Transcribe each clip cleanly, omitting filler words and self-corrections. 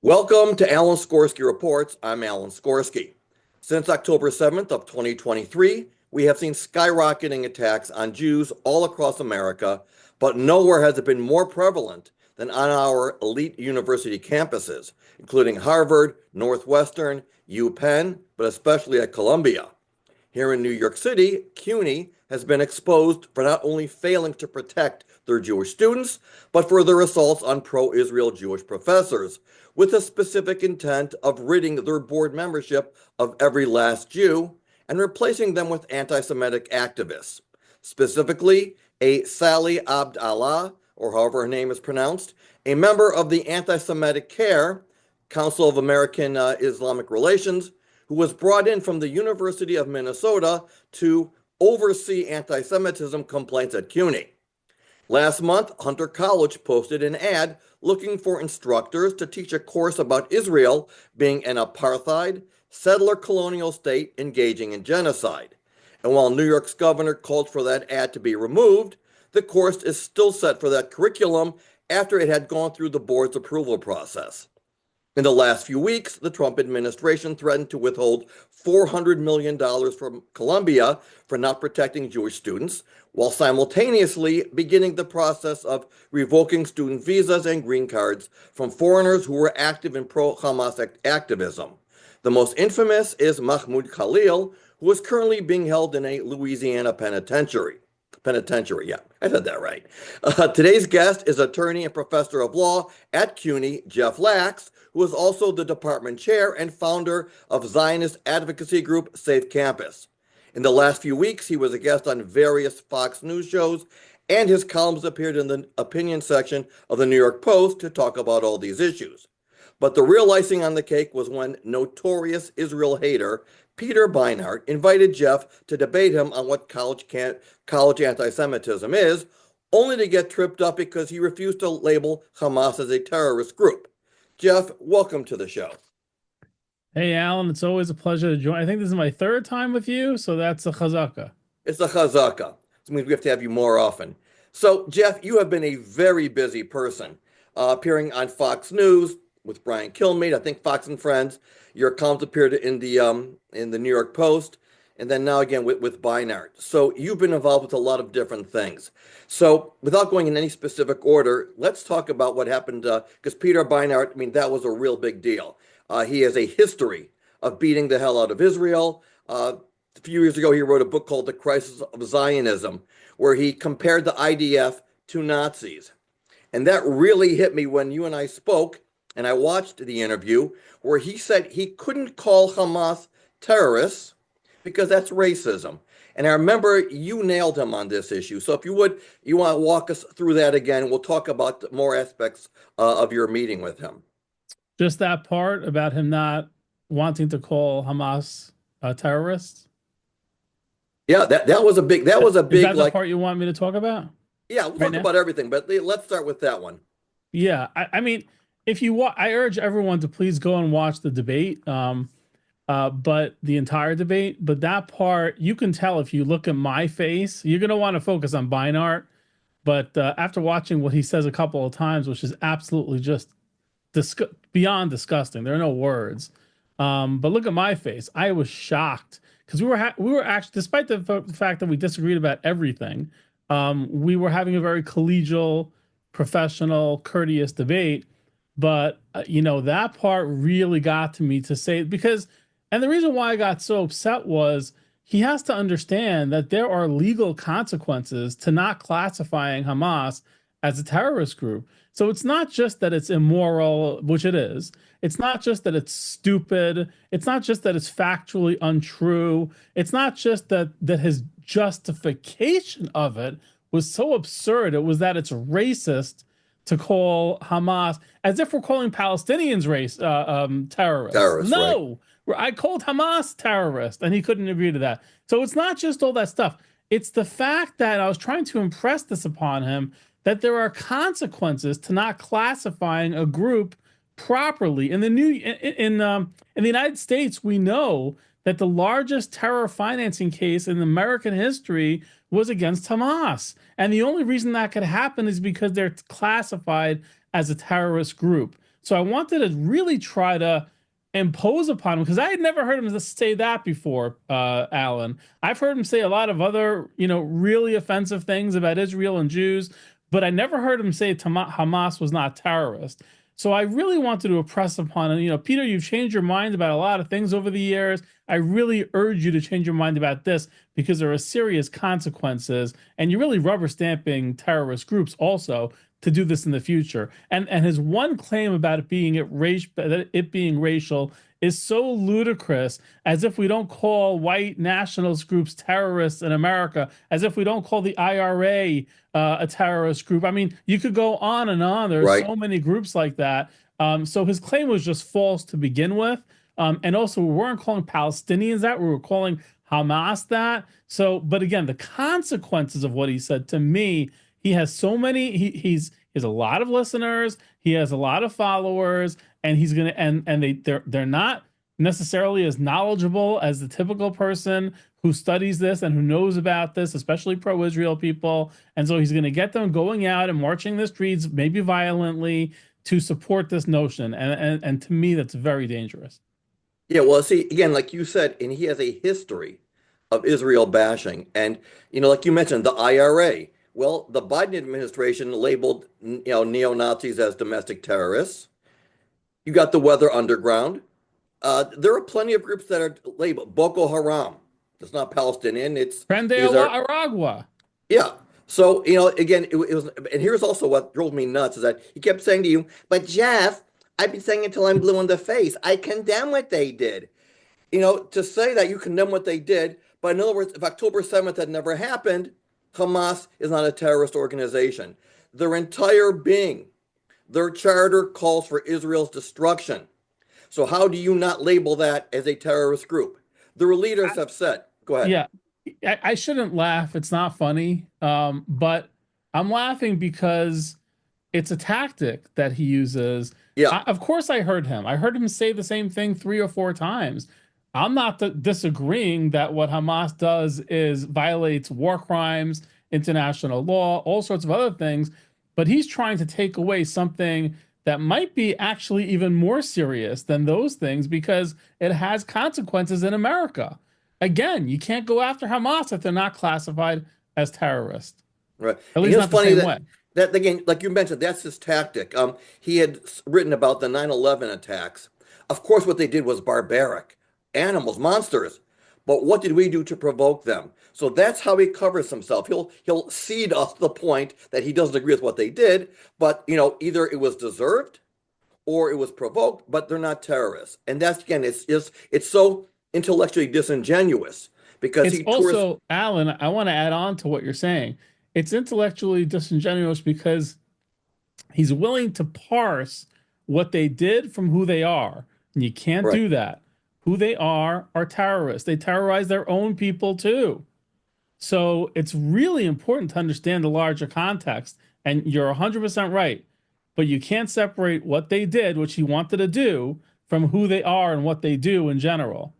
Welcome to Alan Skorsky Reports. I'm Alan Skorsky. Since October 7th of 2023, we have seen skyrocketing attacks on Jews all across America, but nowhere has it been more prevalent than on our elite university campuses, including Harvard, Northwestern, UPenn, but especially at Columbia. Here in New York City, CUNY has been exposed for not only failing to protect their Jewish students, but for their assaults on pro-Israel Jewish professors, with a specific intent of ridding their board membership of every last Jew and replacing them with anti-Semitic activists. Specifically, a Saly Abd Alla, or however her name is pronounced, a member of the anti-Semitic CAIR, Council of American Islamic Relations, who was brought in from the University of Minnesota to oversee anti-Semitism complaints at CUNY. Last month, Hunter College posted an ad looking for instructors to teach a course about Israel being an apartheid, settler-colonial state engaging in genocide. And while New York's governor called for that ad to be removed, the course is still set for that curriculum after it had gone through the board's approval process. In the last few weeks, the Trump administration threatened to withhold $400 million from Columbia for not protecting Jewish students, while simultaneously beginning the process of revoking student visas and green cards from foreigners who were active in pro-Hamas activism. The most infamous is Mahmoud Khalil, who is currently being held in a Louisiana penitentiary. Yeah, I said that right. Today's guest is attorney and professor of law at CUNY, Jeff Lax, who is also the department chair and founder of Zionist advocacy group Safe Campus. In the last few weeks, he was a guest on various Fox News shows, and his columns appeared in the opinion section of the New York Post to talk about all these issues. But the real icing on the cake was when notorious Israel hater Peter Beinart invited Jeff to debate him on what college anti-Semitism is, only to get tripped up because he refused to label Hamas as a terrorist group. Jeff, welcome to the show. Hey, Alan, it's always a pleasure to join. I think this is my third time with you, so that's a chazaka. It's a chazaka. It means we have to have you more often. So, Jeff, you have been a very busy person, appearing on Fox News with Brian Kilmeade, I think Fox and Friends. Your columns appeared in the New York Post, and then now again with Beinart. So you've been involved with a lot of different things. So without going in any specific order, let's talk about what happened, because Peter Beinart, I mean, that was a real big deal. He has a history of beating the hell out of Israel. A few years ago, he wrote a book called The Crisis of Zionism, where he compared the IDF to Nazis. And that really hit me when you and I spoke, and I watched the interview, where he said he couldn't call Hamas terrorists because that's racism. And I remember you nailed him on this issue. So if you want to walk us through that again, we'll talk about more aspects of your meeting with him. Just that part about him not wanting to call Hamas terrorists? Yeah, that was a big, Is that the part you want me to talk about? Yeah, we'll talk about everything, but let's start with that one. Yeah, I mean, if you I urge everyone to please go and watch the debate, but the entire debate. But that part, you can tell if you look at my face, you're going to want to focus on Beinart. But after watching what he says a couple of times, which is absolutely just beyond disgusting, there are no words. But look at my face. I was shocked because we were actually, despite the fact that we disagreed about everything, we were having a very collegial, professional, courteous debate. But, that part really got to me to say, because, and the reason why I got so upset was he has to understand that there are legal consequences to not classifying Hamas as a terrorist group. So it's not just that it's immoral, which it is. It's not just that it's stupid. It's not just that it's factually untrue. It's not just that his justification of it was so absurd. It was that it's racist to call Hamas, as if we're calling Palestinians terrorists. No, right. I called Hamas terrorist, and he couldn't agree to that. So it's not just all that stuff. It's the fact that I was trying to impress this upon him, that there are consequences to not classifying a group properly. In the United States, we know that the largest terror financing case in American history was against Hamas. And the only reason that could happen is because they're classified as a terrorist group. So I wanted to really try to impose upon him because I had never heard him say that before, Alan. I've heard him say a lot of other, really offensive things about Israel and Jews, but I never heard him say Hamas was not terrorist. So I really wanted to impress upon him, Peter, you've changed your mind about a lot of things over the years. I really urge you to change your mind about this because there are serious consequences, and you're really rubber stamping terrorist groups also to do this in the future. And his one claim about it being racial is so ludicrous, as if we don't call white nationalist groups terrorists in America, as if we don't call the IRA a terrorist group. I mean, you could go on and on. There are so many groups like that. So his claim was just false to begin with. And also, we weren't calling Palestinians that, we were calling Hamas that. So, but again, the consequences of what he said, to me, he has so many, he has a lot of listeners, he has a lot of followers, and he's gonna they're not necessarily as knowledgeable as the typical person who studies this and who knows about this, especially pro-Israel people. And so he's going to get them going out and marching the streets, maybe violently, to support this notion. And to me, that's very dangerous. Yeah, well, see, again, like you said, and he has a history of Israel bashing. And, like you mentioned, the IRA. Well, the Biden administration labeled, neo-Nazis as domestic terrorists. You got the Weather Underground. There are plenty of groups that are labeled Boko Haram. It's not Palestinian. It's Aragua. Yeah. So, again, it was, and here's also what drove me nuts is that he kept saying to you, but Jeff, I've been saying it until I'm blue in the face. I condemn what they did. To say that you condemn what they did, but in other words, if October 7th had never happened, Hamas is not a terrorist organization. Their entire being, their charter calls for Israel's destruction. So how do you not label that as a terrorist group? Their leaders have said, go ahead. Yeah, I shouldn't laugh. It's not funny. But I'm laughing because it's a tactic that he uses. Yeah. Of course I heard him. I heard him say the same thing 3 or 4 times. I'm not disagreeing that what Hamas does is violates war crimes, international law, all sorts of other things, but he's trying to take away something that might be actually even more serious than those things because it has consequences in America. Again, you can't go after Hamas if they're not classified as terrorists. Right. At least not the same way. That again, like you mentioned, that's his tactic. He had written about the 9/11 attacks. Of course, what they did was barbaric. Animals, monsters. But what did we do to provoke them? So that's how he covers himself. He'll cede us the point that he doesn't agree with what they did, but either it was deserved or it was provoked, but they're not terrorists. And that's again, it's so intellectually disingenuous because it's also, Alan, I want to add on to what you're saying. It's intellectually disingenuous because he's willing to parse what they did from who they are. And you can't do that. Who they are terrorists. They terrorize their own people too. So it's really important to understand the larger context. And you're 100% right. But you can't separate what they did, which he wanted to do, from who they are and what they do in general.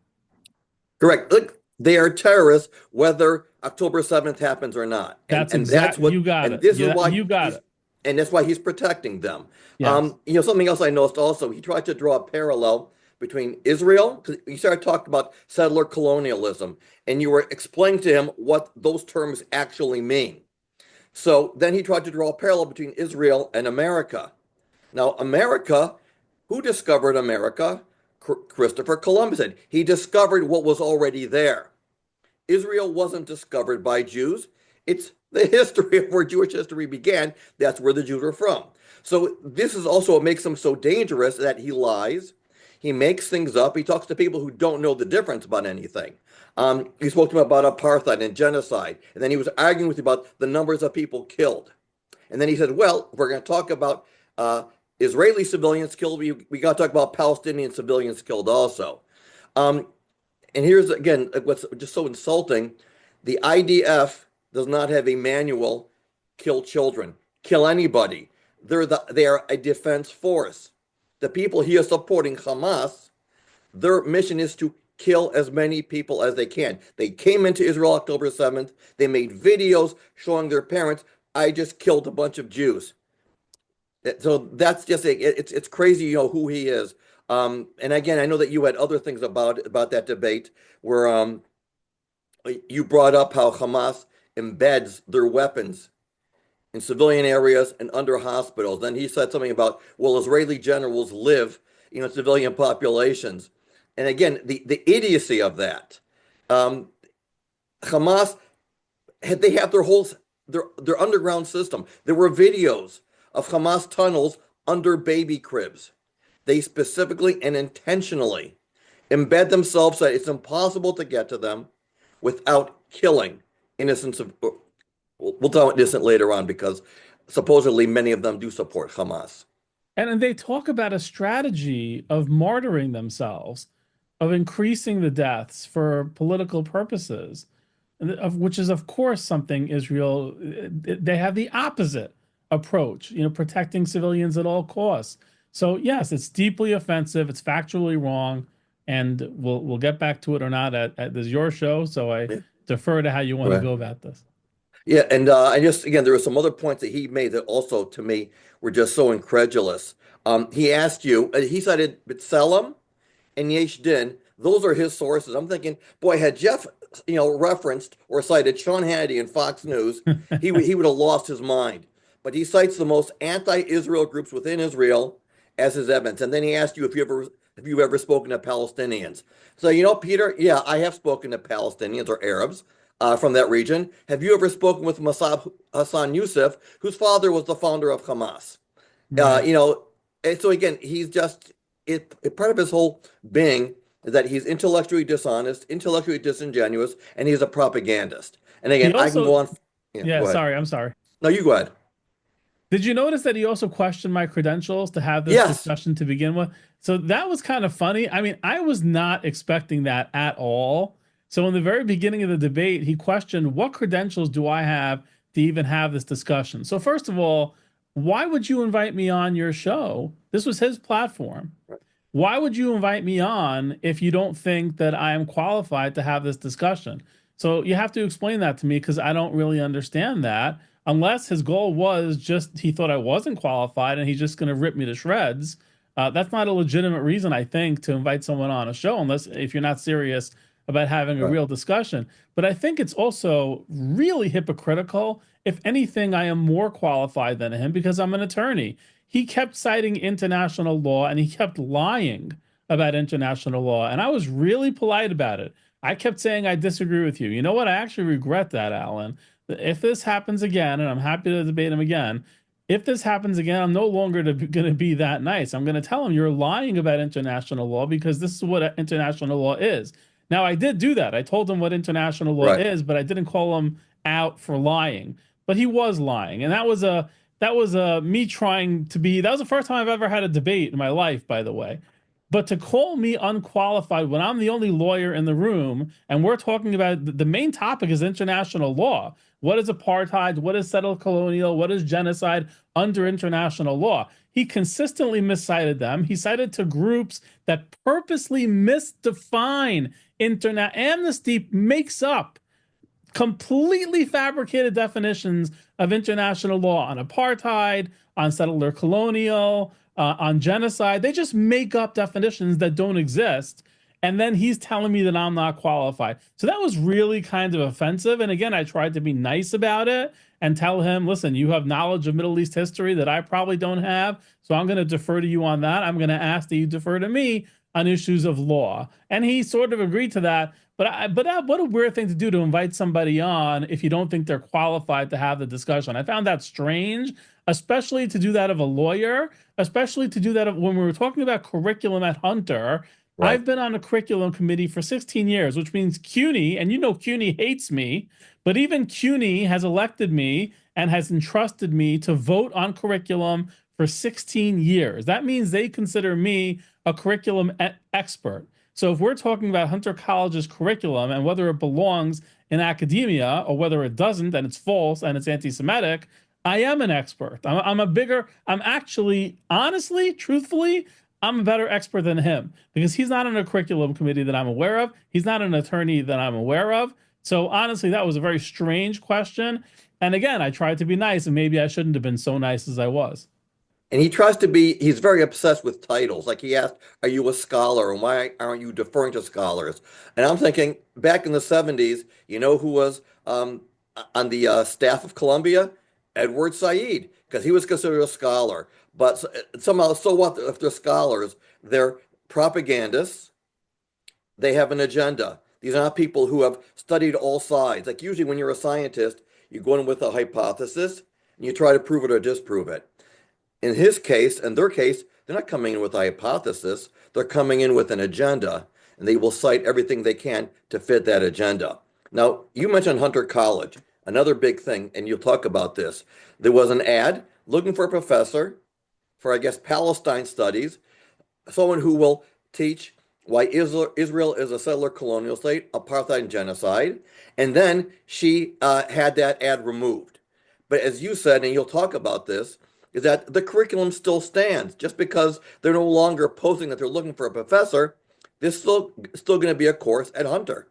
Correct. Look, they are terrorists, whether October 7th happens or not. That's exactly what you got. And this is why you got it. And that's why he's protecting them. Yes. Something else I noticed also, he tried to draw a parallel between Israel, because you started talking about settler colonialism, and you were explaining to him what those terms actually mean. So then he tried to draw a parallel between Israel and America. Now, America, who discovered America? Christopher Columbus did. He discovered what was already there. Israel wasn't discovered by Jews. It's the history of where Jewish history began. That's where the Jews are from. So this is also what makes him so dangerous, that he lies. He makes things up. He talks to people who don't know the difference about anything. He spoke to him about apartheid and genocide. And then he was arguing with you about the numbers of people killed. And then he said, well, if we're going to talk about Israeli civilians killed, we got to talk about Palestinian civilians killed also. And here's, again, what's just so insulting. The IDF does not have a manual, kill children, kill anybody. They are a defense force. The people here supporting Hamas, their mission is to kill as many people as they can. They came into Israel October 7th. They made videos showing their parents, I just killed a bunch of Jews. So that's just it's crazy, who he is. And again, I know that you had other things about that debate where you brought up how Hamas embeds their weapons in civilian areas and under hospitals. Then he said something about, well, Israeli generals live, civilian populations. And again, the idiocy of that. Um, Hamas they have their underground system. There were videos of Hamas tunnels under baby cribs. They specifically and intentionally embed themselves so that it's impossible to get to them without killing innocents of. We'll talk about innocent later on because supposedly many of them do support Hamas. And they talk about a strategy of martyring themselves, of increasing the deaths for political purposes, of which is, of course, something Israel, they have the opposite approach, protecting civilians at all costs. So yes, it's deeply offensive. It's factually wrong, and we'll get back to it or not at this is your show. So I defer to how you want to go about this. Yeah, and I just again there were some other points that he made that also to me were just so incredulous. He asked you, he cited B'Tselem and Yesh Din. Those are his sources. I'm thinking, boy, had Jeff, referenced or cited Sean Hannity and Fox News, he would have lost his mind. But he cites the most anti-Israel groups within Israel as his evidence. And then he asked you if you ever spoken to Palestinians. So, Peter, yeah, I have spoken to Palestinians or Arabs from that region. Have you ever spoken with Masab Hassan Youssef, whose father was the founder of Hamas? Right. And so again, he's just part of his whole being is that he's intellectually dishonest, intellectually disingenuous, and he's a propagandist. And again, I can go on. Yeah, go ahead. sorry, I'm sorry. No, you go ahead. Did you notice that he also questioned my credentials to have this Yes. discussion to begin with? So that was kind of funny. I mean, I was not expecting that at all. So in the very beginning of the debate, he questioned, what credentials do I have to even have this discussion? So first of all, why would you invite me on your show? This was his platform. Why would you invite me on if you don't think that I am qualified to have this discussion? So you have to explain that to me because I don't really understand that. Unless his goal was just he thought I wasn't qualified and he's just going to rip me to shreds. That's not a legitimate reason, I think, to invite someone on a show, unless if you're not serious about having a real discussion. But I think it's also really hypocritical. If anything, I am more qualified than him because I'm an attorney. He kept citing international law and he kept lying about international law. And I was really polite about it. I kept saying I disagree with you. You know what? I actually regret that, Alan. If this happens again, and I'm happy to debate him again, if this happens again, I'm no longer going to be that nice. I'm going to tell him you're lying about international law because this is what international law is. Now, I did do that. I told him what international law is, but I didn't call him out for lying. But he was lying, and that was me trying to be. That was the first time I've ever had a debate in my life, by the way. But to call me unqualified when I'm the only lawyer in the room and we're talking about the main topic is international law. What is apartheid? What is settler-colonial? What is genocide under international law? He consistently miscited them. He cited to groups that purposely misdefine internet. Amnesty makes up completely fabricated definitions of international law on apartheid, on settler-colonial, on genocide. They just make up definitions that don't exist. And then he's telling me that I'm not qualified. So that was really kind of offensive. And again, I tried to be nice about it and tell him, listen, you have knowledge of Middle East history that I probably don't have. So I'm going to defer to you on that. I'm going to ask that you defer to me on issues of law. And he sort of agreed to that. But what a weird thing to do, to invite somebody on if you don't think they're qualified to have the discussion. I found that strange, especially to do that of a lawyer, especially to do that when we were talking about curriculum at Hunter. I've been on a curriculum committee for 16 years, which means CUNY, and CUNY hates me, but even CUNY has elected me and has entrusted me to vote on curriculum for 16 years. That means they consider me a curriculum expert. So if we're talking about Hunter College's curriculum and whether it belongs in academia or whether it doesn't and it's false and it's anti-Semitic, I am an expert. I'm actually, honestly, truthfully, I'm a better expert than him because he's not on a curriculum committee that I'm aware of. He's not an attorney that I'm aware of. So honestly, that was a very strange question. And again, I tried to be nice and maybe I shouldn't have been so nice as I was. And he tries to be, he's very obsessed with titles. Like he asked, are you a scholar? And why aren't you deferring to scholars? And I'm thinking, back in the 70s, you know who was on the staff of Columbia? Edward Said, because he was considered a scholar. But somehow, so what if they're scholars? They're propagandists. They have an agenda. These are not people who have studied all sides. Like usually when you're a scientist, you go in with a hypothesis and you try to prove it or disprove it. In his case, in their case, they're not coming in with a hypothesis. They're coming in with an agenda, and they will cite everything they can to fit that agenda. Now, you mentioned Hunter College, another big thing, and you'll talk about this. There was an ad looking for a professor for, I guess, Palestine studies, someone who will teach why Israel is a settler-colonial state, apartheid and genocide. And then she had that ad removed. But as you said, and you'll talk about this, is that the curriculum still stands. Just because they're no longer posting that they're looking for a professor, there's still going to be a course at Hunter.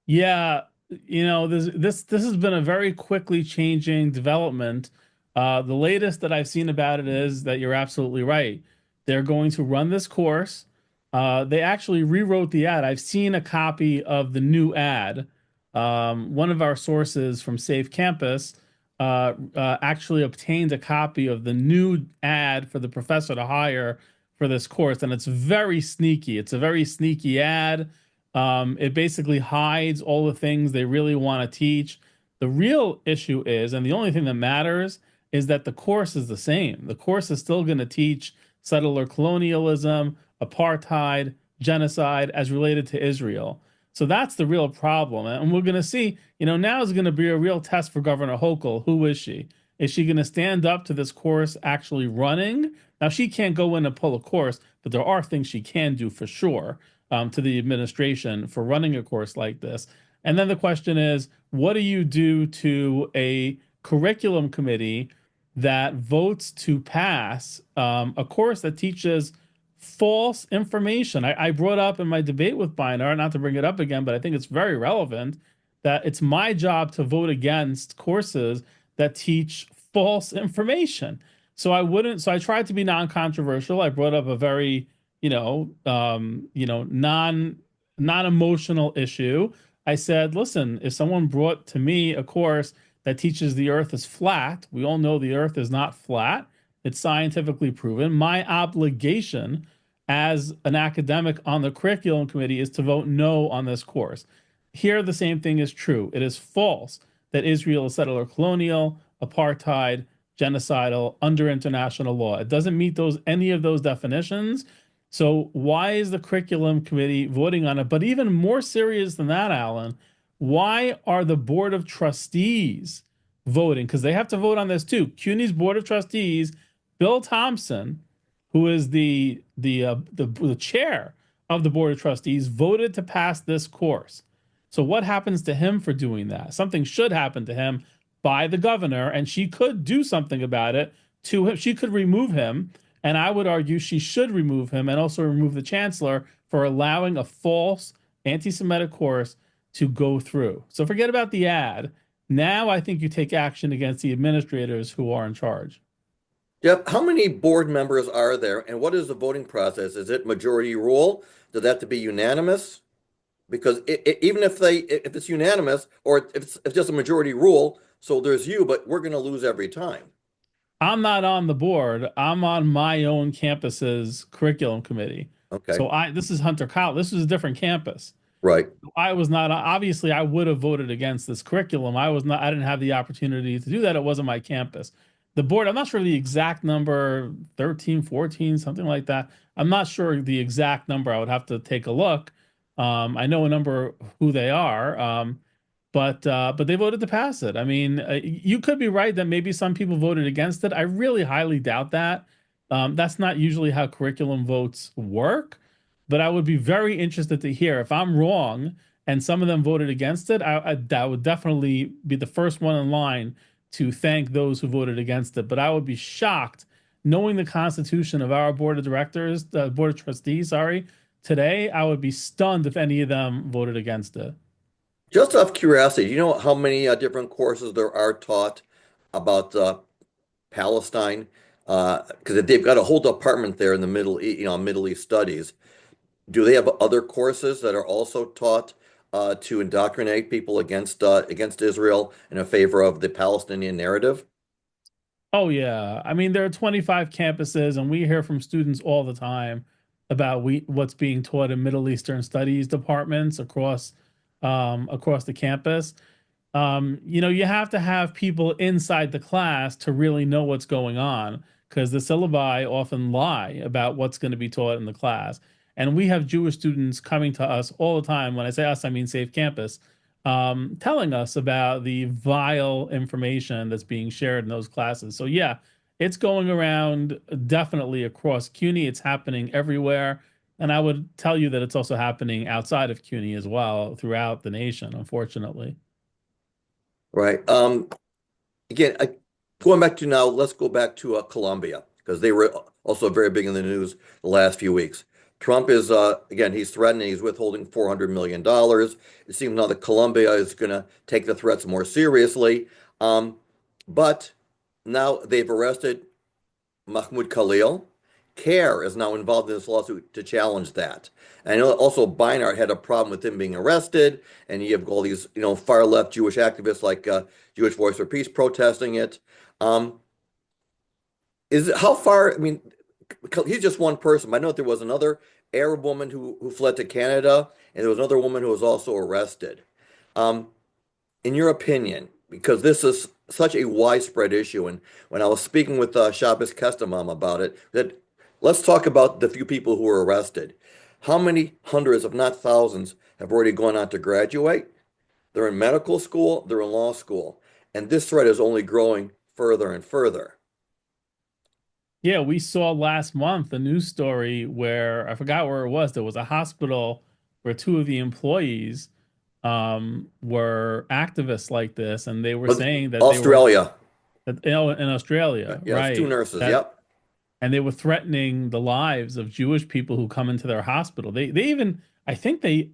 Yeah, this has been a very quickly changing development. The latest that I've seen about it is that you're absolutely right. They're going to run this course. They actually rewrote the ad. I've seen a copy of the new ad. One of our sources from Safe Campus actually obtained a copy of the new ad for the professor to hire for this course, and it's very sneaky. It's a very sneaky ad. It basically hides all the things they really want to teach. The real issue is, and the only thing that matters, is that the course is the same. The course is still going to teach settler colonialism, apartheid, genocide as related to Israel. So that's the real problem. And we're going to see, now is going to be a real test for Governor Hochul. Who is she? Is she going to stand up to this course actually running? Now, she can't go in and pull a course, but there are things she can do for sure to the administration for running a course like this. And then the question is, what do you do to a curriculum committee that votes to pass a course that teaches false information? I brought up in my debate with Beinart, not to bring it up again, but I think it's very relevant, that it's my job to vote against courses that teach false information. So I tried to be non-controversial. I brought up a very, non-emotional issue. I said, listen, if someone brought to me a course that teaches the earth is flat, we all know the earth is not flat. It's scientifically proven. My obligation as an academic on the curriculum committee is to vote no on this course. Here, the same thing is true. It is false that Israel is settler colonial, apartheid, genocidal, under international law. It doesn't meet any of those definitions. So why is the curriculum committee voting on it? But even more serious than that, Alan, why are the board of trustees voting? Because they have to vote on this too. CUNY's board of trustees, Bill Thompson, who is the chair of the board of trustees, voted to pass this course. So what happens to him for doing that? Something should happen to him by the governor, and she could do something about it to him. She could remove him, and I would argue she should remove him and also remove the chancellor for allowing a false anti-Semitic course to go through. So forget about the ad. Now I think you take action against the administrators who are in charge. Jeff, how many board members are there, and what is the voting process? Is it majority rule? Does that have to be unanimous? Because even if it's unanimous, or if it's just a majority rule, so there's you, but we're going to lose every time. I'm not on the board. I'm on my own campus's curriculum committee. Okay, So this is Hunter College. This was a different campus. right. I was not, obviously I would have voted against this curriculum. I didn't have the opportunity to do that. It wasn't my campus. The board, I'm not sure the exact number, 13, 14, something like that. I'm not sure the exact number. I would have to take a look. I know a number who they are. But they voted to pass it. I mean, you could be right that maybe some people voted against it. I really highly doubt that. That's not usually how curriculum votes work. But I would be very interested to hear if I'm wrong and some of them voted against it. I would definitely be the first one in line to thank those who voted against it. But I would be shocked, knowing the constitution of our board of directors, the board of trustees, sorry, today, I would be stunned if any of them voted against it. Just out of curiosity, do you know how many different courses there are taught about Palestine, because they've got a whole department there in the Middle East studies. Do they have other courses that are also taught to indoctrinate people against Israel in a favor of the Palestinian narrative? Oh yeah. I mean, there are 25 campuses, and we hear from students all the time about what's being taught in Middle Eastern studies departments across the campus. You have to have people inside the class to really know what's going on, because the syllabi often lie about what's going to be taught in the class. And we have Jewish students coming to us all the time. When I say us, I mean Safe Campus, telling us about the vile information that's being shared in those classes. So yeah, it's going around definitely across CUNY. It's happening everywhere. And I would tell you that it's also happening outside of CUNY as well, throughout the nation, unfortunately. Right. Again, going back to now, let's go back to Colombia because they were also very big in the news the last few weeks. Trump is again, he's threatening, he's withholding $400 million. It seems now that Colombia is going to take the threats more seriously. But now they've arrested Mahmoud Khalil. CAIR is now involved in this lawsuit to challenge that. And I know also Beinart had a problem with him being arrested, and you have all these, far left Jewish activists like Jewish Voice for Peace protesting it. Um, is it how far? I mean, he's just one person. I know that there was another Arab woman who fled to Canada, and there was another woman who was also arrested. Um, in your opinion, because this is such a widespread issue, and when I was speaking with Shabbos Kestamam about it, that let's talk about the few people who were arrested. How many hundreds, if not thousands, have already gone on to graduate? They're in medical school, they're in law school, and this threat is only growing further and further. Yeah, we saw last month a news story where I forgot where it was. There was a hospital where two of the employees were activists like this, and they were But saying that they were Australia, in Australia, yes, two right? nurses, That yep. and they were threatening the lives of Jewish people who come into their hospital. They even, I think they,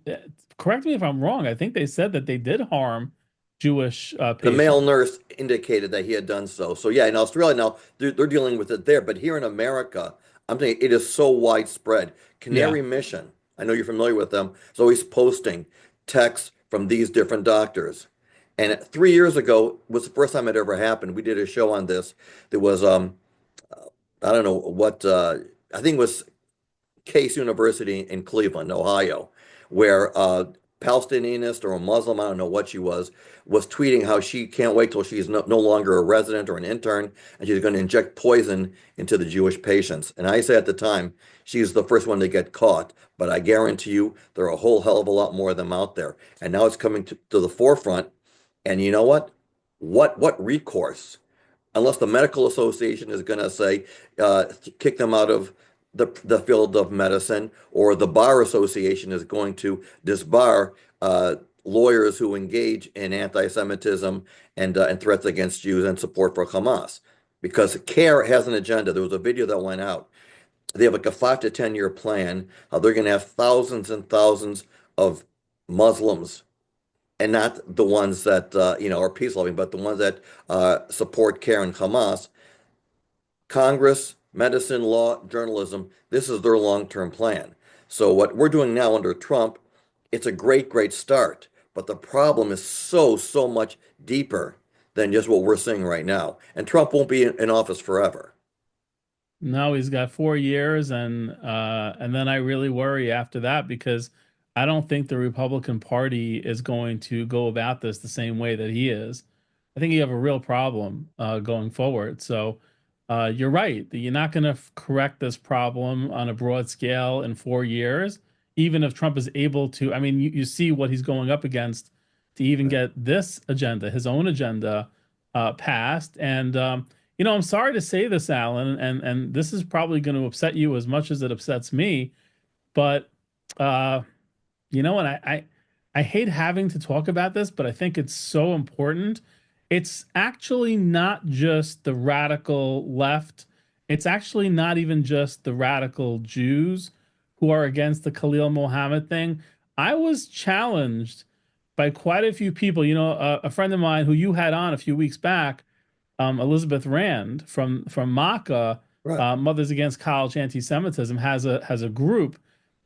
correct me if I'm wrong, I think they said that they did harm Jewish The male patients. nurse indicated that he had done so. So yeah, in Australia now they're dealing with it there, but here in America, I'm thinking it is so widespread. Yeah. Canary Mission, I know you're familiar with them, is always posting texts from these different doctors. And 3 years ago was the first time it ever happened. We did a show on this. There was I don't know what I think it was Case University in Cleveland, Ohio, where a Palestinianist or a Muslim, I don't know what she was tweeting how she can't wait till she's no longer a resident or an intern, and she's going to inject poison into the Jewish patients. And I say at the time, she's the first one to get caught, but I guarantee you there are a whole hell of a lot more of them out there. And now it's coming to the forefront. And you know what? What recourse? Unless the medical association is going to say kick them out of the field of medicine, or the bar association is going to disbar lawyers who engage in anti-Semitism and threats against Jews and support for Hamas. Because CAIR has an agenda. There was a video that went out. They have like a 5 to 10 year plan. How they're going to have thousands and thousands of Muslims, and not the ones that are peace loving, but the ones that support CAIR and Hamas. Congress, medicine, law, journalism, this is their long-term plan. So what we're doing now under Trump, it's a great, great start. But the problem is so much deeper than just what we're seeing right now. And Trump won't be in office forever. No, he's got 4 years, and then I really worry after that, because I don't think the Republican Party is going to go about this the same way that he is. I think you have a real problem going forward. So you're right that you're not going to correct this problem on a broad scale in 4 years, even if Trump is able to. I mean, you see what he's going up against to even Right. get this agenda, his own agenda, passed. And I'm sorry to say this, Alan, and this is probably going to upset you as much as it upsets me, but uh, and I hate having to talk about this, but I think it's so important. It's actually not just the radical left. It's actually not even just the radical Jews who are against the Khalil Mohammed thing. I was challenged by quite a few people. A friend of mine who you had on a few weeks back, Elizabeth Rand from MACA, Right. Mothers Against College Antisemitism, has a group,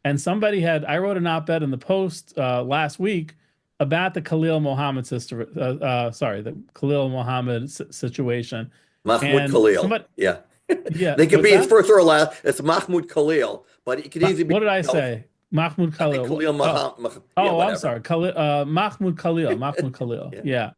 and I wrote an op-ed in the Post last week about the Khalil Mohammed sister, the Khalil Mohammed situation, Mahmoud and Khalil. somebody, Yeah. yeah, They could what's be his that? first or last. It's Mahmoud Khalil, but it could easily be, What did I say? Mahmoud I think Khalil. Khalil Oh, Muhammad. Yeah, oh, I'm whatever. sorry. Mahmoud Khalil. Mahmoud Khalil. Yeah.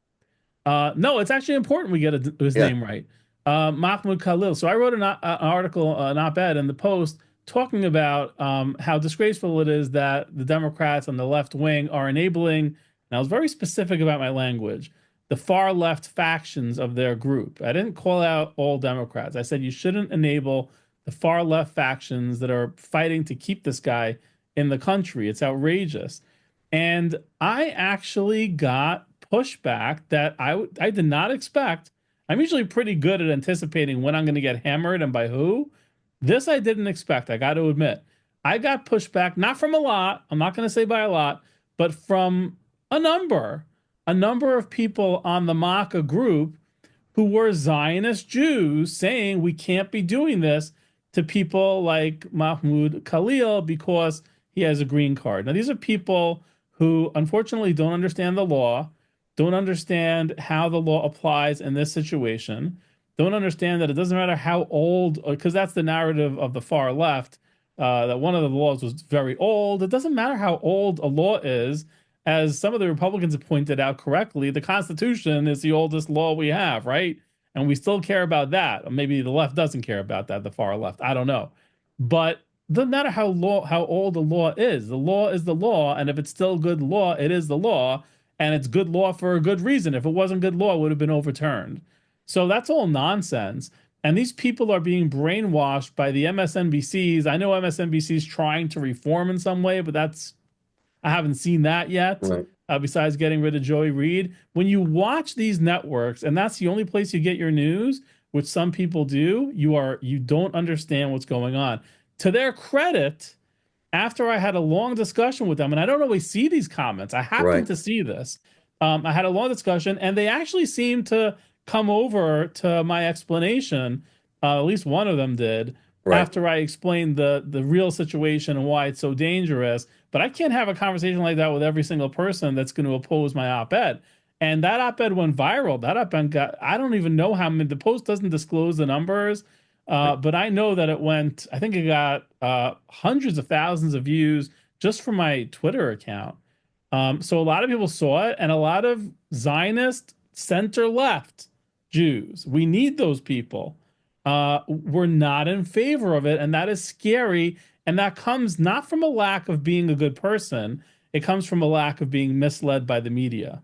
Yeah. No, it's actually important we get his Yeah. name right. Mahmoud Khalil. So I wrote an article, an op-ed in the Post talking about how disgraceful it is that the Democrats and the left wing are enabling, and I was very specific about my language, the far left factions of their group. I didn't call out all Democrats. I said you shouldn't enable the far left factions that are fighting to keep this guy in the country. It's outrageous. And I actually got pushback that I did not expect. I'm usually pretty good at anticipating when I'm going to get hammered and by who. This I didn't expect, I got to admit. I got pushback, not from a lot, I'm not going to say by a lot, but from a number, a number of people on the MACA group who were Zionist Jews saying we can't be doing this to people like Mahmoud Khalil because he has a green card. Now, these are people who unfortunately don't understand the law, don't understand how the law applies in this situation, don't understand that it doesn't matter how old, because that's the narrative of the far left, that one of the laws was very old. It doesn't matter how old a law is. As some of the Republicans have pointed out correctly, the Constitution is the oldest law we have, right? And we still care about that. Or maybe the left doesn't care about that, the far left. I don't know. But it doesn't matter how old the law is. The law is the law, and if it's still good law, it is the law, and it's good law for a good reason. If it wasn't good law, it would have been overturned. So that's all nonsense. And these people are being brainwashed by the MSNBCs. I know MSNBC is trying to reform in some way, but I haven't seen that yet. Right. Besides getting rid of Joey Reid, when you watch these networks, and that's the only place you get your news, which some people do, you don't understand what's going on. To their credit, after I had a long discussion with them, and I don't always see these comments, I happen Right. to see this. I had a long discussion, and they actually seemed to come over to my explanation. At least one of them did, Right. after I explained the real situation and why it's so dangerous. But I can't have a conversation like that with every single person that's going to oppose my op-ed. And that op-ed went viral. That op-ed got, I don't even know how many, the Post doesn't disclose the numbers, Right. but I know that it went, I think it got hundreds of thousands of views just from my Twitter account. So a lot of people saw it, and a lot of Zionist center left Jews. We need those people. We're not in favor of it, and that is scary. And that comes not from a lack of being a good person, it comes from a lack of being misled by the media.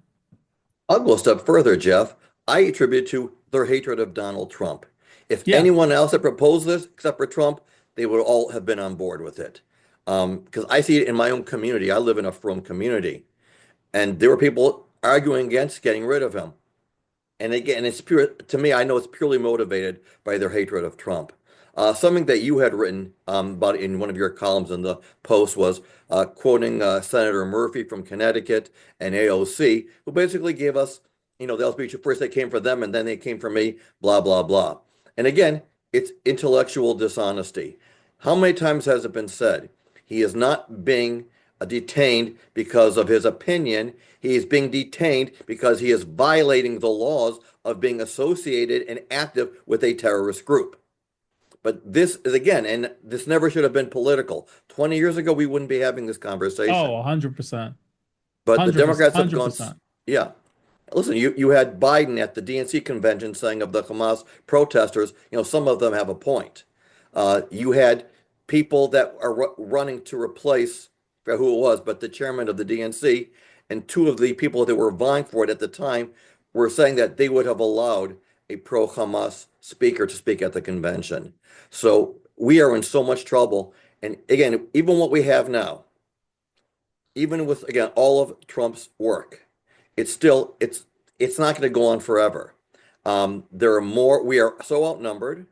I'll go a step further, Jeff. I attribute to their hatred of Donald Trump. If Yeah, anyone else had proposed this except for Trump, they would all have been on board with it. Because I see it in my own community. I live in a frum community, and there were people arguing against getting rid of him. And again, it's pure to me. I know it's purely motivated by their hatred of Trump. Something that you had written about in one of your columns in the Post was quoting Senator Murphy from Connecticut and AOC, who basically gave us, they'll speech. First they came for them, and then they came for me. Blah blah blah. And again, it's intellectual dishonesty. How many times has it been said? He is not being detained because of his opinion. He is being detained because he is violating the laws of being associated and active with a terrorist group. But this is again, and this never should have been political. 20 years ago, we wouldn't be having this oh, conversation. 100%. But the 100%. Democrats have gone, 100%. yeah. Listen, you had Biden at the DNC convention saying of the Hamas protesters, some of them have a point. You had people that are running to replace, I forget who it was, but the chairman of the DNC and two of the people that were vying for it at the time were saying that they would have allowed a pro-Hamas speaker to speak at the convention. So we are in so much trouble. And again, even what we have now, even with again all of Trump's work, it's not going to go on forever. There are more. We are so outnumbered.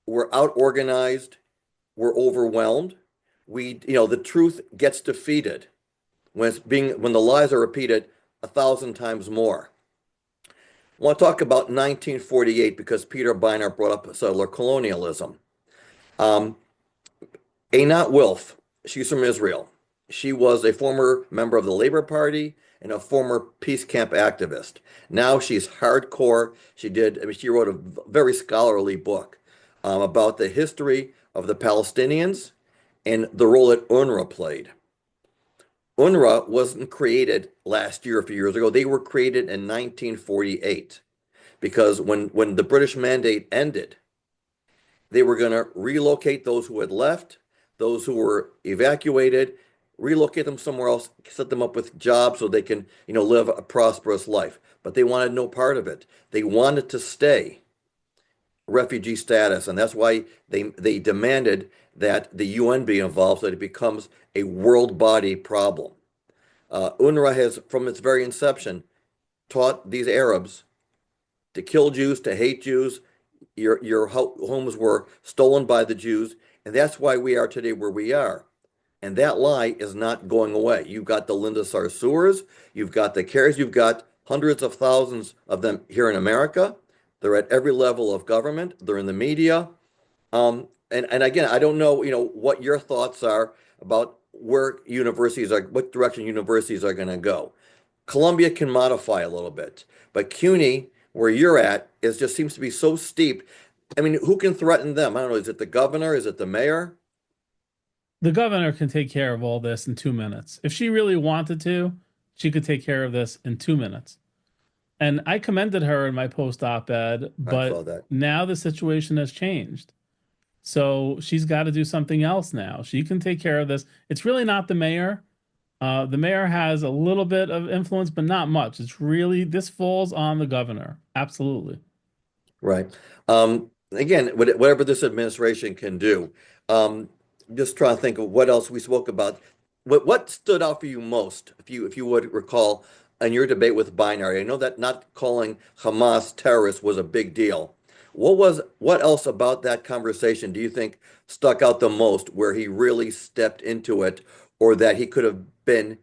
We're out organized. We're overwhelmed. The truth gets defeated when the lies are repeated 1,000 times more. I want to talk about 1948 because Peter Beinart brought up settler colonialism. Um, Einat Wilf, she's from Israel. She was a former member of the Labor Party and a former peace camp activist. Now she's hardcore. She wrote a very scholarly book about the history of the Palestinians and the role that UNRWA played. UNRWA wasn't created last year, a few years ago. They were created in 1948 because when the British mandate ended, they were going to relocate those who had left, those who were evacuated, relocate them somewhere else, set them up with jobs so they can, live a prosperous life. But they wanted no part of it. They wanted to stay refugee status, and that's why they demanded that the UN be involved so that it becomes a world body problem. UNRWA has, from its very inception, taught these Arabs to kill Jews, to hate Jews. Your homes were stolen by the Jews, and that's why we are today where we are. And that lie is not going away. You've got the Linda Sarsours, you've got the CAIRs, you've got hundreds of thousands of them here in America. They're at every level of government. They're in the media. And again, I don't know, what your thoughts are about what direction universities are going to go. Columbia can modify a little bit, but CUNY, where you're at, just seems to be so steep. I mean, who can threaten them? I don't know. Is it the governor? Is it the mayor? The governor can take care of all this in 2 minutes. If she really wanted to, she could take care of this in 2 minutes. And I commended her in my post op-ed, I saw but that. now the situation has changed. So she's got to do something else now. She can take care of this. It's really not the mayor. The mayor has a little bit of influence, but not much. This falls on the governor. Absolutely. Right. Again, whatever this administration can do. Just trying to think of what else we spoke about. What stood out for you most, if you would recall, in your debate with Beinart? I know that not calling Hamas terrorists was a big deal. What else about that conversation do you think stuck out the most, where he really stepped into it, or that he could have been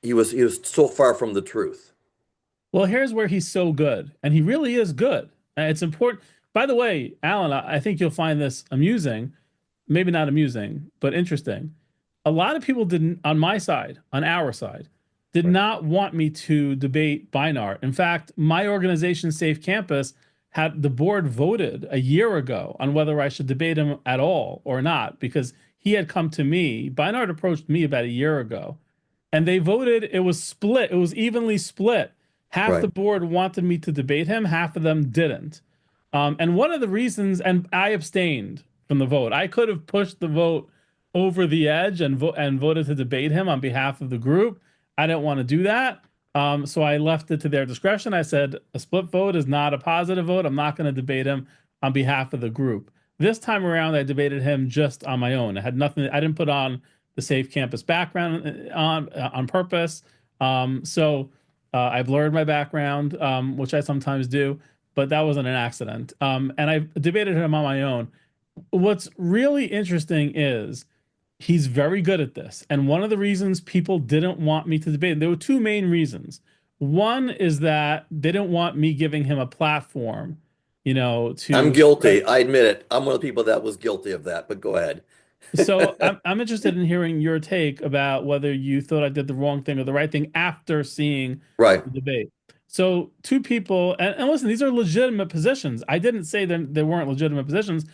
he was so far from the truth? Well, here's where he's so good, and he really is good. It's important. By the way, Alan, I think you'll find this amusing, maybe not amusing, but interesting. A lot of people didn't, on my side, on our side, did Right. not want me to debate Beinart. In fact, my organization, Safe Campus, had the board voted a year ago on whether I should debate him at all or not, because he had come to me. Beinart approached me about a year ago, and they voted. It was split. It was evenly split. Half the Right. board wanted me to debate him, half of them didn't. And one of the reasons, and I abstained from the vote. I could have pushed the vote over the edge and voted to debate him on behalf of the group. I didn't want to do that. So I left it to their discretion. I said a split vote is not a positive vote. I'm not going to debate him on behalf of the group. This time around, I debated him just on my own. I had nothing. I didn't put on the Safe Campus background on purpose. I blurred my background, which I sometimes do, but that wasn't an accident. And I debated him on my own. What's really interesting is he's very good at this. And one of the reasons people didn't want me to debate, there were two main reasons. One is that they didn't want me giving him a platform, I'm to spread. guilty. I admit it. I'm one of the people that was guilty of that, but go ahead. So I'm interested in hearing your take about whether you thought I did the wrong thing or the right thing after seeing Right. the debate. So two people, and listen, these are legitimate positions. I didn't say that they weren't legitimate positions.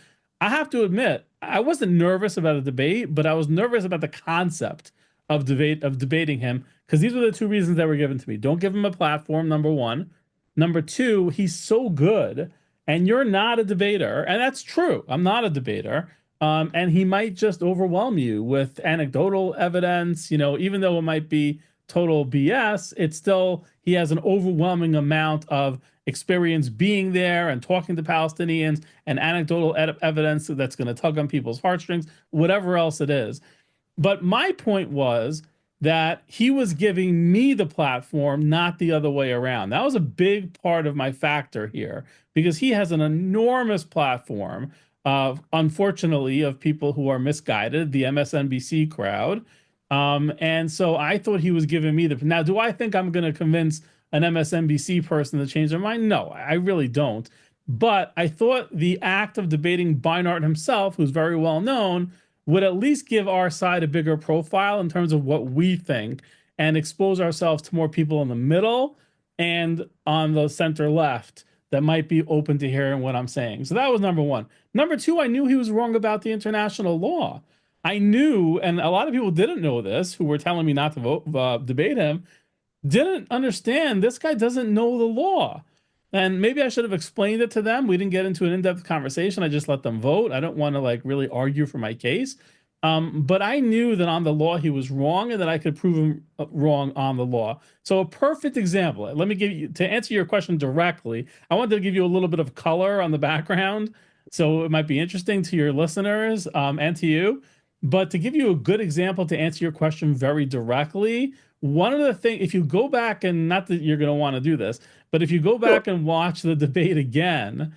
I have to admit, I wasn't nervous about a debate, but I was nervous about the concept of debating him, because these were the two reasons that were given to me. Don't give him a platform, number one. Number two, he's so good, and you're not a debater, and that's true. I'm not a debater. And he might just overwhelm you with anecdotal evidence, even though it might be total BS, it's still, he has an overwhelming amount of experience being there and talking to Palestinians and anecdotal evidence that's going to tug on people's heartstrings, whatever else it is. But my point was that he was giving me the platform, not the other way around. That was a big part of my factor here, because he has an enormous platform of, unfortunately, of people who are misguided, the MSNBC crowd. And so I thought he was giving me the. Now, do I think I'm going to convince an MSNBC person to change their mind. No, I really don't. But I thought the act of debating Beinart himself, who's very well known, would at least give our side a bigger profile in terms of what we think and expose ourselves to more people in the middle and on the center left that might be open to hearing what I'm saying. So that was number one. Number two, I knew he was wrong about the international law. I knew, and a lot of people didn't know this, who were telling me not to debate him, didn't understand this guy doesn't know the law. And maybe I should have explained it to them. We didn't get into an in-depth conversation. I just let them vote. I don't want to like really argue for my case. But I knew that on the law he was wrong and that I could prove him wrong on the law. So a perfect example. Let me give you, to answer your question directly, I wanted to give you a little bit of color on the background. So it might be interesting to your listeners and to you. But to give you a good example to answer your question very directly, one of the things, if you go back, and not that you're going to want to do this, but if you go back and watch the debate again,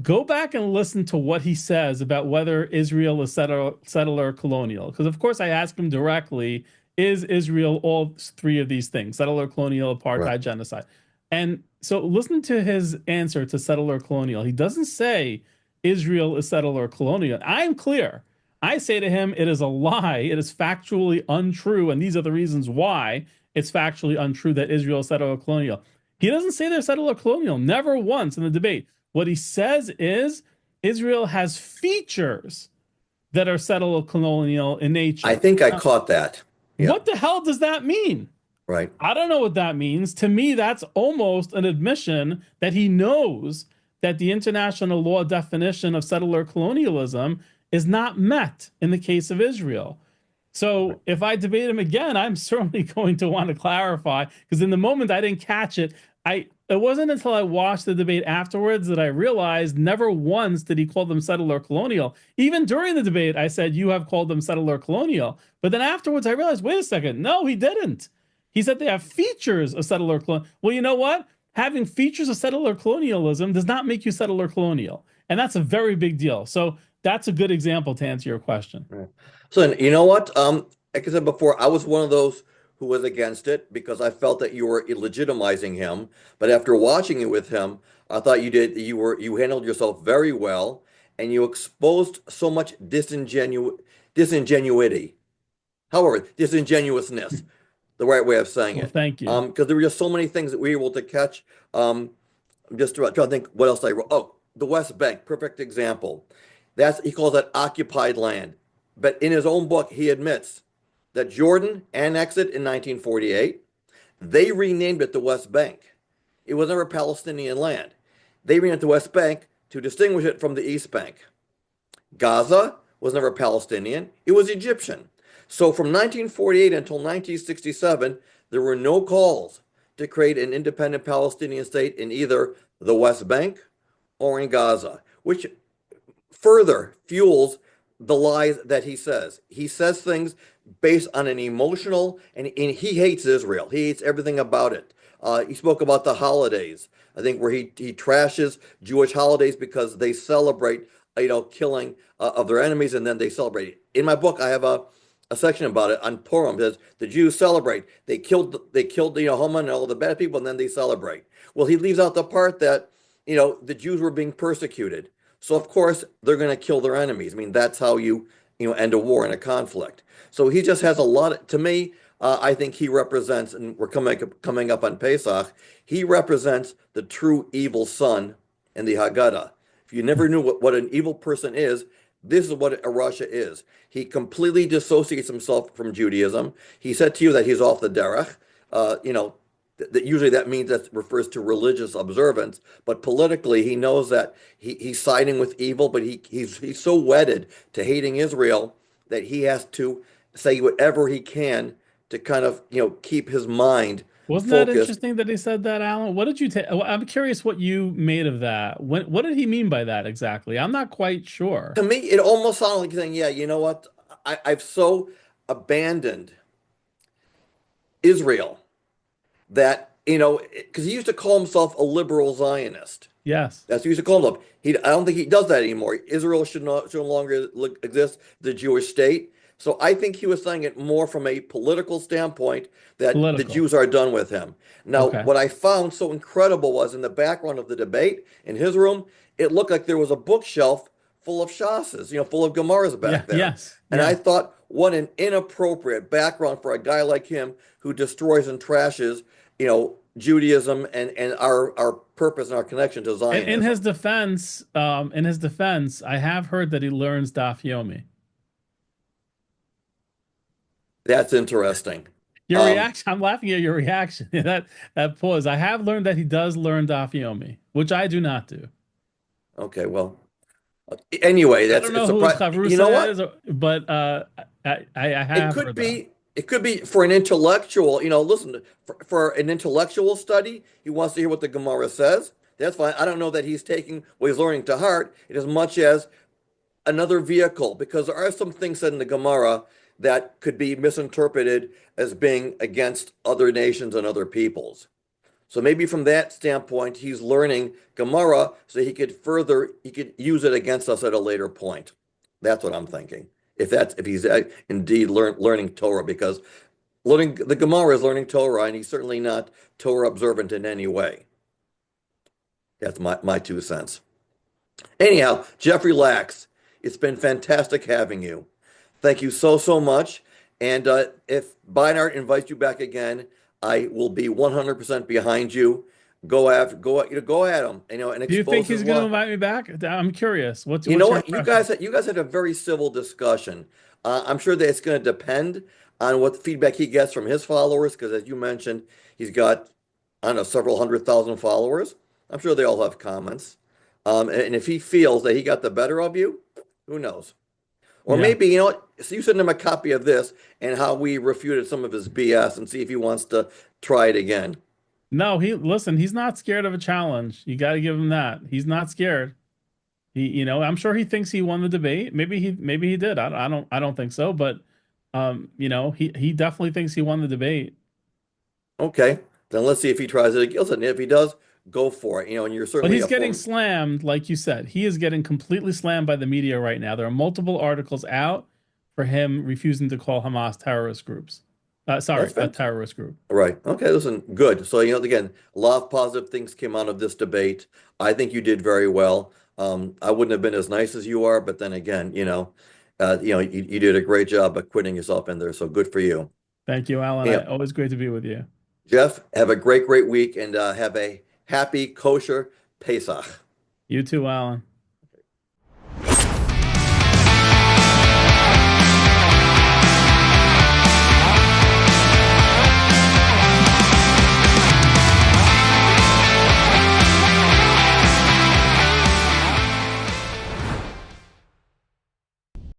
go back and listen to what he says about whether Israel is settler-colonial. Because, of course, I asked him directly, is Israel all three of these things, settler-colonial, apartheid, Right. genocide? And so listen to his answer to settler-colonial. He doesn't say Israel is settler-colonial. I'm clear. I say to him, it is a lie. It is factually untrue. And these are the reasons why it's factually untrue that Israel is settler-colonial. He doesn't say they're settler-colonial, never once in the debate. What he says is Israel has features that are settler-colonial in nature. I think I caught that. Yeah. What the hell does that mean? Right. I don't know what that means. To me, that's almost an admission that he knows that the international law definition of settler colonialism is not met in the case of Israel. So if I debate him again, I'm certainly going to want to clarify, because in the moment I didn't catch it. It wasn't until I watched the debate afterwards that I realized never once did he call them settler colonial. Even during the debate, I said, you have called them settler colonial. But then afterwards, I realized, wait a second. No, he didn't. He said they have features of settler colonial. Well, you know what? Having features of settler colonialism does not make you settler colonial. And that's a very big deal. So that's a good example to answer your question. Right. So you know what? Like I said before, I was one of those who was against it because I felt that you were legitimizing him. But after watching it with him, I thought you handled yourself very well, and you exposed so much disingenuity. However, disingenuousness, the right way of saying Well, it. thank you. Because there were just so many things that we were able to catch. I'm just trying to think what else I wrote. Oh, the West Bank, perfect example. He calls that occupied land. But in his own book, he admits that Jordan annexed it in 1948. They renamed it the West Bank. It was never Palestinian land. They renamed it the West Bank to distinguish it from the East Bank. Gaza was never Palestinian. It was Egyptian. So from 1948 until 1967, there were no calls to create an independent Palestinian state in either the West Bank or in Gaza, which further fuels the lies that he says. He says things based on an emotional, and he hates Israel. He hates everything about it. He spoke about the holidays, I think, where he trashes Jewish holidays because they celebrate, killing of their enemies, and then they celebrate it. In my book, I have a section about it on Purim. It says the Jews celebrate. They killed Haman and all the bad people, and then they celebrate. Well, he leaves out the part that, the Jews were being persecuted. So of course they're going to kill their enemies. I mean, that's how you end a war and a conflict. So he just has a lot. To me, I think he represents, and we're coming up on Pesach. He represents the true evil son in the Haggadah. If you never knew what an evil person is, this is what a Rasha is. He completely dissociates himself from Judaism. He said to you that he's off the derech. That usually that means that refers to religious observance, but politically he knows that he's siding with evil, but he's so wedded to hating Israel that he has to say whatever he can to kind of keep his mind Wasn't focused. that interesting that he said that, Alan? What did you take? I'm curious what you made of that. What did he mean by that exactly? I'm not quite sure. To me, it almost sounded like saying, yeah, you know what? I've so abandoned Israel that, because he used to call himself a liberal Zionist. Yes. That's what he used to call himself. I don't think he does that anymore. Israel should no longer exist, the Jewish state. So I think he was saying it more from a political standpoint that the Political. Jews are done with him. Now, Okay. what I found so incredible was in the background of the debate in his room, it looked like there was a bookshelf full of shasas, full of Gemaras Yeah. back there. Yes. And I Yeah. thought, what an inappropriate background for a guy like him who destroys and trashes, Judaism and our purpose and our connection to Zionism. In his defense, I have heard that he learns Daf Yomi. That's interesting. Your Um, reaction, I'm laughing at your reaction. That pause. I have learned that he does learn Daf Yomi, which I do not do. okay, well, anyway, I that's don't it's know who his surprising. You know chavrusa what? is, but I It have could heard that. be it could be for an intellectual, listen, for an intellectual study, he wants to hear what the Gemara says. That's fine. I don't know that he's taking what he's learning to heart in as much as another vehicle, because there are some things said in the Gemara that could be misinterpreted as being against other nations and other peoples. So maybe from that standpoint, he's learning Gemara so he could use it against us at a later point. That's what I'm thinking. If he's indeed learning Torah, because learning the Gemara is learning Torah, and he's certainly not Torah observant in any way. That's my 2 cents. Anyhow, Jeffrey Lax, it's been fantastic having you. Thank you so much. And if Beinart invites you back again, I will be 100% behind you. Go at him, and Do you think expose his he's going to lie. invite me back? I'm curious. You What's know your what? impression? You guys had a very civil discussion. I'm sure that it's going to depend on what feedback he gets from his followers, because as you mentioned, he's got, I don't know, several 100,000 followers. I'm sure they all have comments. And if he feels that he got the better of you, who knows? Or Yeah. maybe, so you send him a copy of this and how we refuted some of his BS and see if he wants to try it again. No, he's not scared of a challenge. You got to give him that. He's not scared. I'm sure he thinks he won the debate. Maybe he did. I don't think so, but he definitely thinks he won the debate. Okay, then let's see if he tries it again. Listen, if he does, go for it. And you're But certainly he's a getting form. slammed, like you said. He is getting completely slammed by the media right now. There are multiple articles out for him refusing to call Hamas terrorist groups. That's Sorry, a fantastic. terrorist group. Right. Okay, listen, good. So, again, a lot of positive things came out of this debate. I think you did very well. I wouldn't have been as nice as you are, but then again, you did a great job of quitting yourself in there. So good for you. Thank you, Alan. Yeah, Always great to be with you. Jeff, have a great week and have a happy kosher Pesach. You too, Alan.